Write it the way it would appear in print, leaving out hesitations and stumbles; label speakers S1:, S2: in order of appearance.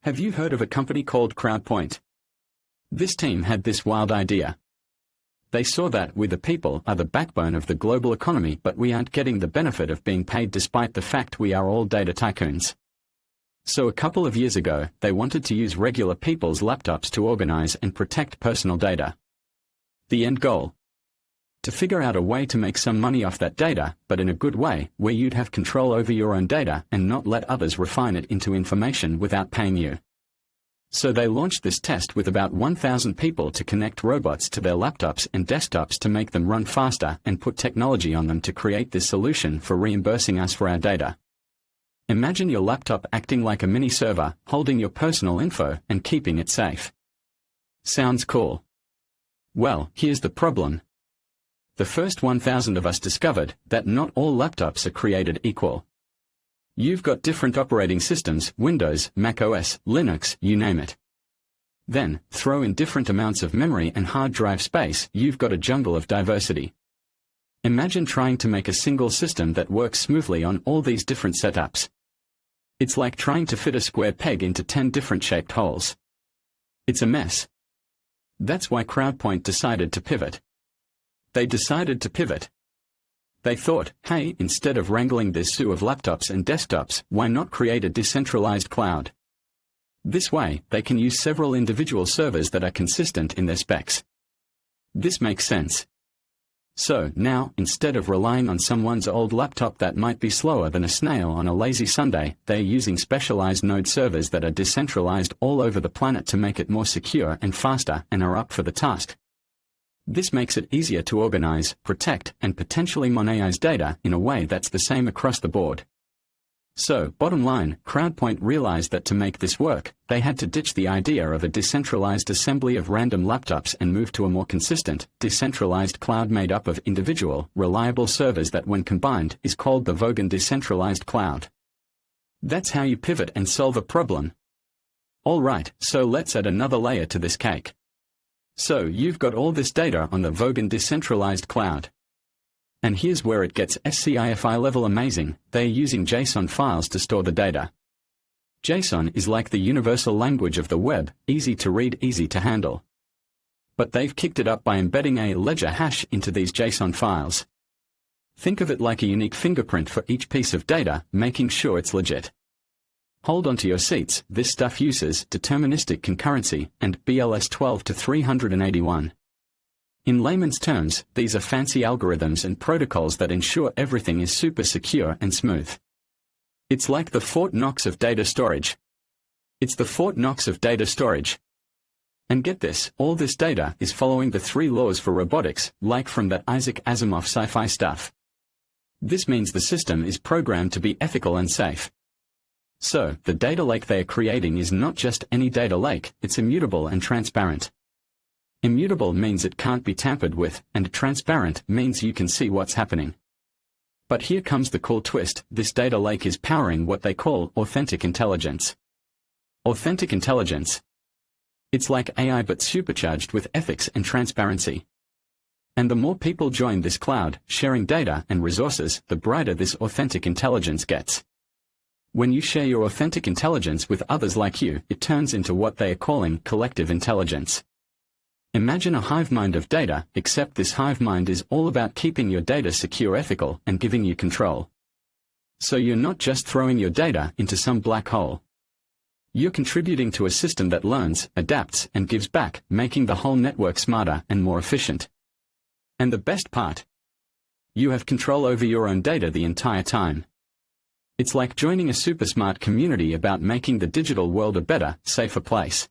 S1: Have you heard of a company called CrowdPoint? This team had this wild idea. They saw that we the people are the backbone of the global economy, but we aren't getting the benefit of being paid despite the fact we are all data tycoons. So a couple of years ago, they wanted to use regular people's laptops to organize and protect personal data. The end goal? To figure out a way to make some money off that data, but in a good way, where you'd have control over your own data and not let others refine it into information without paying you. So they launched this test with about 1,000 people to connect robots to their laptops and desktops to make them run faster and put technology on them to create this solution for reimbursing us for our data. Imagine your laptop acting like a mini server, holding your personal info and keeping it safe. Sounds cool. Well, here's the problem. The first 1,000 of us discovered that not all laptops are created equal. You've got different operating systems, Windows, Mac OS, Linux, you name it. Then, throw in different amounts of memory and hard drive space, you've got a jungle of diversity. Imagine trying to make a single system that works smoothly on all these different setups. It's like trying to fit a square peg into 10 different shaped holes. It's a mess. That's why CrowdPoint decided to pivot. They decided to pivot. They thought, hey, instead of wrangling this zoo of laptops and desktops, why not create a decentralized cloud? This way, they can use several individual servers that are consistent in their specs. This makes sense. So, now, instead of relying on someone's old laptop that might be slower than a snail on a lazy Sunday, they're using specialized node servers that are decentralized all over the planet to make it more secure and faster and are up for the task. This makes it easier to organize, protect, and potentially monetize data in a way that's the same across the board. So, bottom line, CrowdPoint realized that to make this work, they had to ditch the idea of a decentralized assembly of random laptops and move to a more consistent, decentralized cloud made up of individual, reliable servers that when combined is called the Vogan Decentralized Cloud. That's how you pivot and solve a problem. Alright, so let's add another layer to this cake. So you've got all this data on the Vogan Decentralized Cloud. And here's where it gets SCIFI level amazing, they're using JSON files to store the data. JSON is like the universal language of the web, easy to read, easy to handle. But they've kicked it up by embedding a ledger hash into these JSON files. Think of it like a unique fingerprint for each piece of data, making sure it's legit. Hold on to your seats, this stuff uses deterministic concurrency and BLS 12 to 381. In layman's terms, these are fancy algorithms and protocols that ensure everything is super secure and smooth. It's like the Fort Knox of data storage. It's the Fort Knox of data storage. And get this, all this data is following the 3 laws for robotics, like from that Isaac Asimov sci-fi stuff. This means the system is programmed to be ethical and safe. So, the data lake they are creating is not just any data lake, it's immutable and transparent. Immutable means it can't be tampered with, and transparent means you can see what's happening. But here comes the cool twist, this data lake is powering what they call authentic intelligence. Authentic intelligence. It's like AI but supercharged with ethics and transparency. And the more people join this cloud, sharing data and resources, the brighter this authentic intelligence gets. When you share your authentic intelligence with others like you, it turns into what they are calling collective intelligence. Imagine a hive mind of data, except this hive mind is all about keeping your data secure, ethical, and giving you control. So you're not just throwing your data into some black hole. You're contributing to a system that learns, adapts, and gives back, making the whole network smarter and more efficient. And the best part? You have control over your own data the entire time. It's like joining a super smart community about making the digital world a better, safer place.